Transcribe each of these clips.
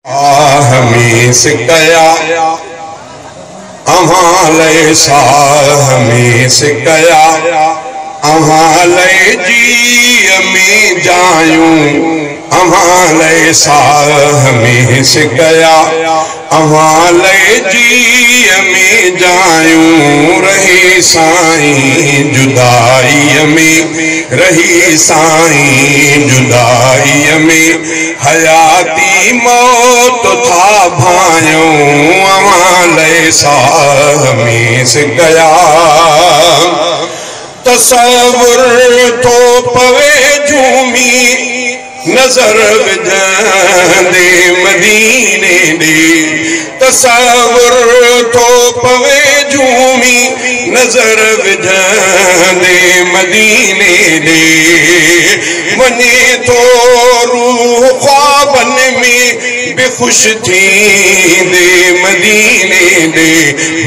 हमें सिकया अहाले साह हमें सिकया अहाले जी में जायूं अहाले साह हमें सिकया अहाले जी में जायूं रही साईं जुदाई में रही साईं जुदाई में हयाती मौत था भायूं अहाले साह में सिकया तसव्वुर तो पवे झूमी नजर विझंदे मदीने दे तसव्वुर तो पवे झूमी नजर विझंदे मदीने दे वने तो रूह ख्वाबन में बेखुश थी दे मदीने दे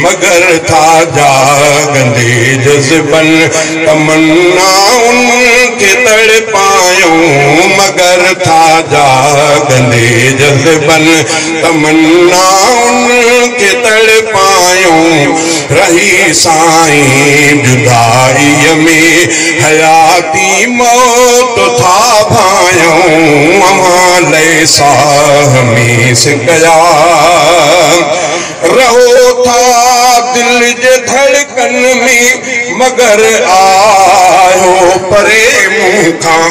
मगर था जागंदे जज्बन तमन्ना उनके तड़पायूं मगर था जागंदे जज्बन तमन्ना उनके तड़पायूं रही साईं जुदाई में हयाती मौत था भायूं अहाले साह में सिकया रहो था दिल जे धड़कन में मगर आयो परे मुँह खां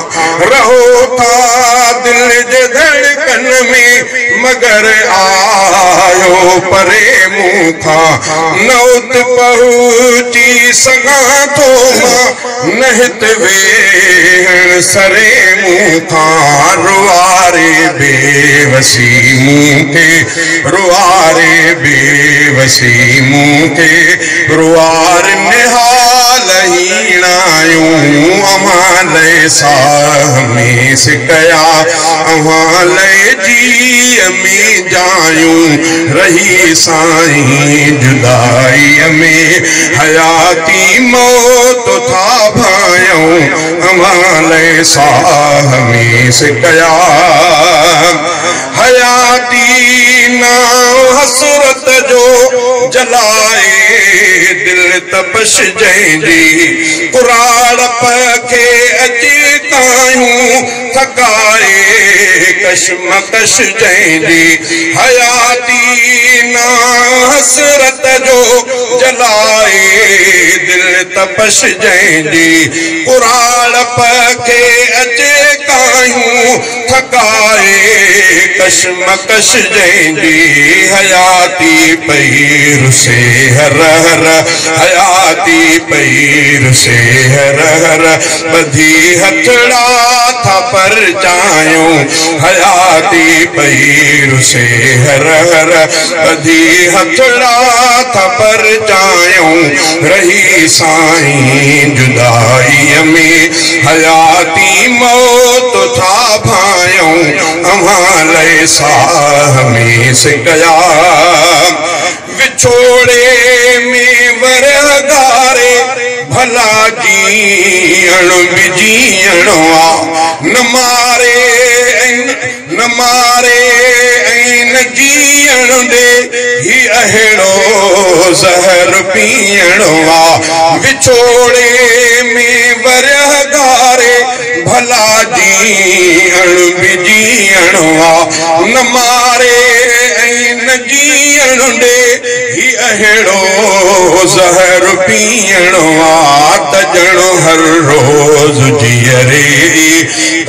रहो था दिल जे धड़कन में मगर आयो परे मुँह खां नौत पहुँची सगा तो मां नहित वेहण सरे मुँह खां रुआरे बेवसी मुँह के रुआरे बेवसी मुँह के रुआर निहाल हीणायूं अहाले साह में सिकया अहाले जी में जायूं रही साईं जुदाई में हयाती मौत था भायूं अहाले साह में सिकया हयाती ना हसरत जो जलाए दिल तपश जैंदी कुराड़ पखे अची तायूं थकाए कशमकश जैंदी हयाती ना हसरत जो जलाए दिल तपश जैंदी कुराड़ पखे अचे तायूं थकाए कशमकश जैंदी हयाती पैर से हर हर हयाती पैर से हर हर बधी हथड़ा था पर जायूं हयाती पैर से हर हर बधी हथड़ा था पर जायूं रही साईं जुदाई में हयाती मौत था भायूं अहाले साह में सिकया विछोड़े में वरगारे भला जीअण बिजीअण न मारे न जीअण दे ही अहिड़ो ज़हर पीअण विछोड़े में वरगारे भला जीअण बिजीअण न मारे न जीअण दे ही अहिड़ो ज़हर पीअण तजण हर रोज़ जीअरे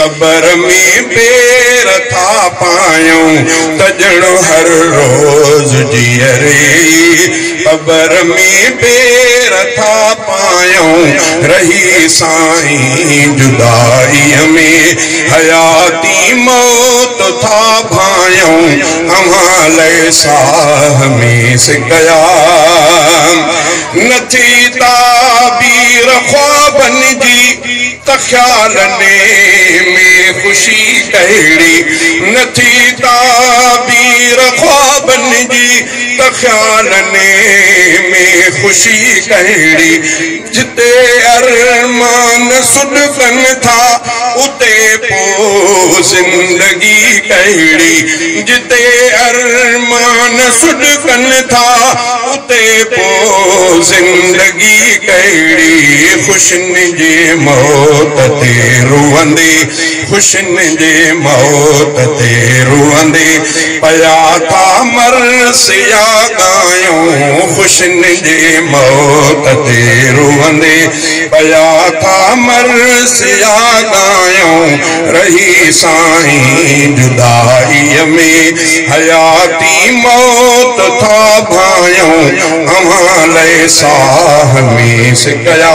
कबर में पेर था पायूं तजण हर रोज़ जीअरे कबर में पेर था पायूं रही साईं जुदाई में हयाती मौत था भायूं अहाले साह में सिकया नथी ताबीर ख्वाबन जी तख्यालने में खुशी कहिड़ी नथी ताबीर ख्वाबन जी त ख्यालने में खुशी कहिड़ी जिते अरमान सुॾकन था उते पो जिंदगी कहिड़ी जिते अरमान सुॾकन था उते पो जिंदगी कहिड़ी खुशन जे मौत ते रुअंदे खुशन जे मौत ते रुअंदे पया था मरसिया गायूं खुशन जे मौत ते रुअंदे पया था मरसिया गायूं रही साईं जुदाईअ में हयाती मौत था भायूं अव्हां लाइ साह में सिकया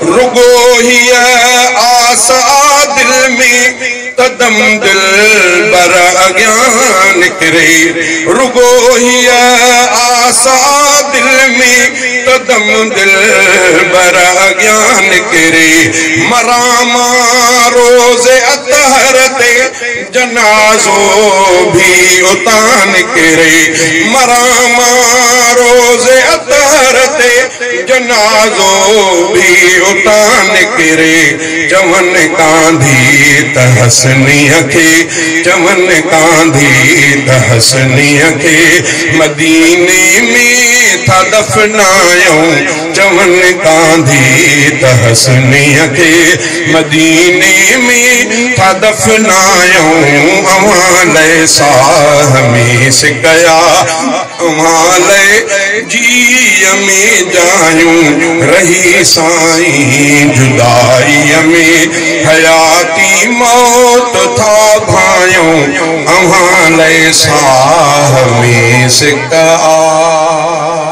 रुगो हीअ आस आ दिल में कदम दिल बर अज्ञान निकरे रुगो हीअ आस आ दिल में कदम दिल बर अज्ञान निकरे मरामा रोज़ अतहर ते जनाज़ो भी उतां निकरे मरामा रोज़ अतहर ते जनाज़ो भी उतां निकरे चवन कांधी त हसनीअ खे चवन कांधी त हसनीअ खे मदीने में था दफनायूं चवन कांधी त हसनीअ खे मदीने में था दफनायूं अव्हां लाइ साह में सिकया अव्हां लाइ जीअ में जायूं रही साईं जुदाईअ में हयाती मौत था भायूं अव्हां लाइ साह में सिकया